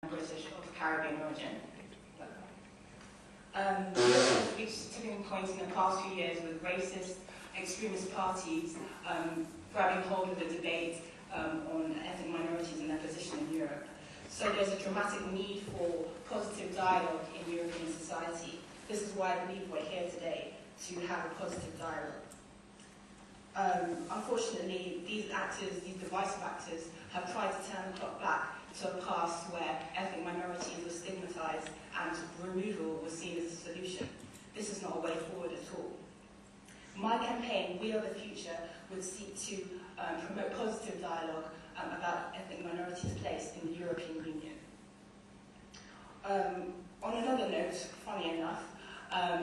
British of Caribbean origin. Europe has reached a tipping point in the past few years with racist, extremist parties grabbing hold of the debate on ethnic minorities and their position in Europe. So there's a dramatic need for positive dialogue in European society. This is why I believe we're here today, to have a positive dialogue. Unfortunately, these divisive actors, have tried to turn the clock back to a past where ethnic minorities were stigmatized and removal was seen as a solution. This is not a way forward at all. My campaign, We Are the Future, would seek to promote positive dialogue about ethnic minorities' place in the European Union. On another note, funny enough,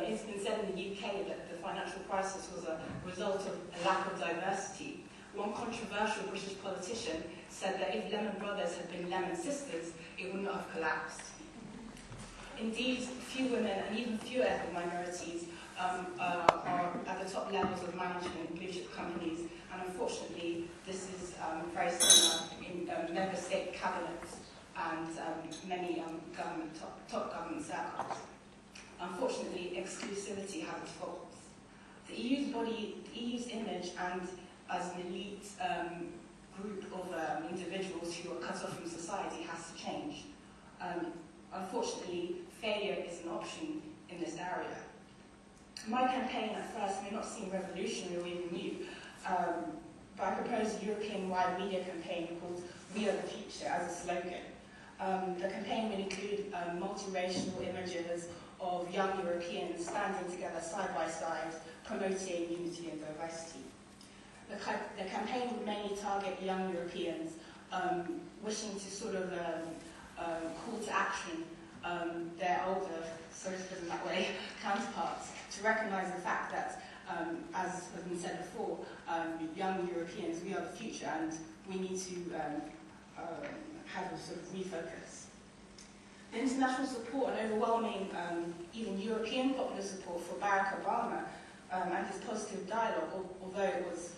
it's been said in the UK that the financial crisis was a result of a lack of diversity. One controversial British politician said that if Lehman Brothers had been Lehman Sisters, it would not have collapsed. Indeed, few women and even fewer ethnic minorities are at the top levels of management in blue chip companies, and unfortunately, this is very similar in member state cabinets and many top government circles. Unfortunately, exclusivity has its faults. The EU's image and as an elite group of individuals who are cut off from society has to change. Unfortunately, failure is an option in this area. My campaign at first may not seem revolutionary or even new, but I propose a European-wide media campaign called We Are the Future as a slogan. The campaign will include multiracial images of young Europeans standing together side by side, promoting unity and diversity. The campaign would mainly target young Europeans wishing to sort of call to action their older, sorry to put it that way, counterparts to recognise the fact that, as has been said before, young Europeans, we are the future, and we need to have a sort of refocus. The international support and overwhelming, even European popular support for Barack Obama and his positive dialogue, although it was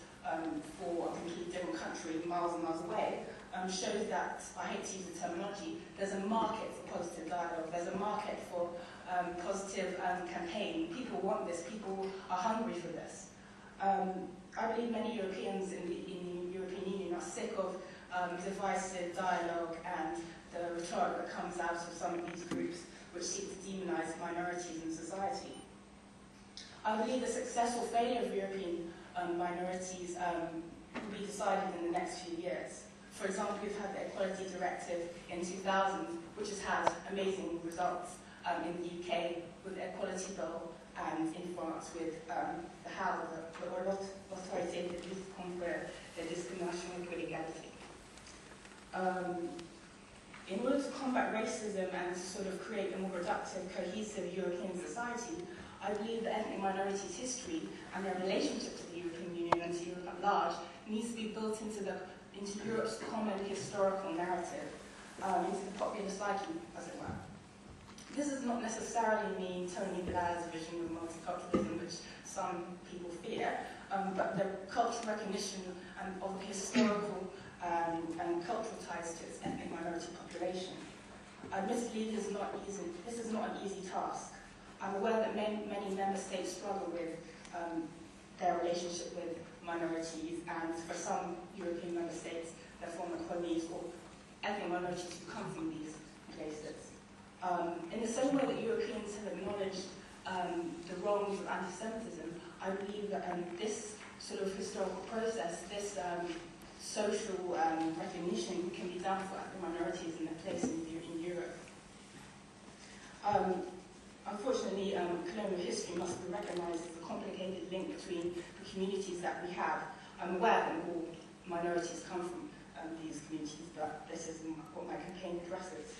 for a completely different country, miles and miles away, shows that, I hate to use the terminology, there's a market for positive dialogue, there's a market for positive campaign. People want this, people are hungry for this. I believe many Europeans in the European Union are sick of divisive dialogue and the rhetoric that comes out of some of these groups which seek to demonise minorities in society. I believe the success or failure of European minorities will be decided in the next few years. For example, we've had the Equality Directive in 2000, which has had amazing results in the UK with the Equality Bill, and in France with the HAL, l'Autorité de lutte contre la discrimination et l'égalité. In order to combat racism and to sort of create a more productive, cohesive European society, I believe that ethnic minorities' history and their relationship to the European Union and to Europe at large needs to be built into Europe's common historical narrative, into the popular psyche, as it were. This does not necessarily mean Tony Blair's vision of multiculturalism, which some people fear, but the cultural recognition of the historical and cultural ties to its ethnic minority population. Admittedly, this is not an easy task. I'm aware that many member states struggle with their relationship with minorities, and for some European member states, their former colonies or ethnic minorities who come from these places. In the same way that Europeans have acknowledged the wrongs of anti-Semitism, I believe that this sort of historical process, this social recognition can be done for ethnic minorities in their place in Europe. Unfortunately, colonial history must be recognised as a complicated link between the communities that we have. I'm aware that all minorities come from these communities, but this is what my campaign addresses.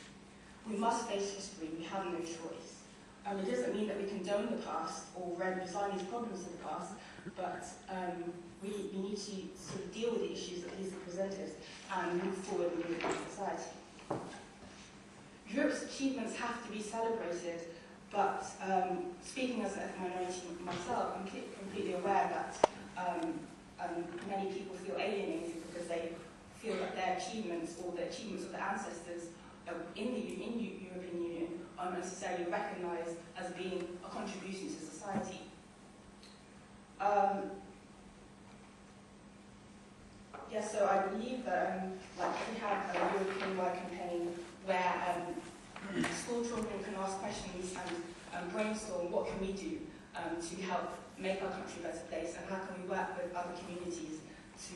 We must face history, we have no choice. It doesn't mean that we condone the past or resign these problems of the past, but we need to sort of deal with the issues that these have presented and move forward in European society. Europe's achievements have to be celebrated, but speaking as an ethnic minority myself, I'm completely aware that many people feel alienated because they feel that their achievements or the achievements of their ancestors in the not necessarily recognised as being a contribution to society. Yes, so I believe that like if we have a European-wide campaign where school children can ask questions and brainstorm what can we do to help make our country a better place, and how can we work with other communities to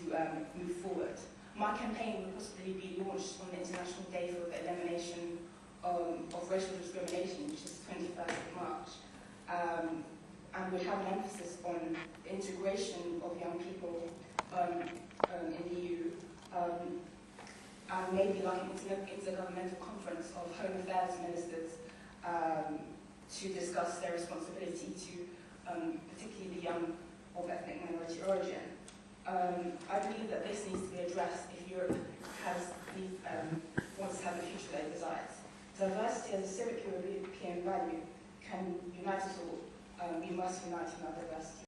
move forward. My campaign will possibly be launched on the International Day for the Elimination of Racial Discrimination, which is 21st of March, and we'll have an emphasis on the integration of young people in the EU, and maybe like an intergovernmental conference of Home Affairs ministers to discuss their responsibility to particularly the young of ethnic minority origin. I believe that this needs to be addressed if Europe wants to have the future that it desires. Diversity as a civic European value can unite us all. We must unite in our diversity.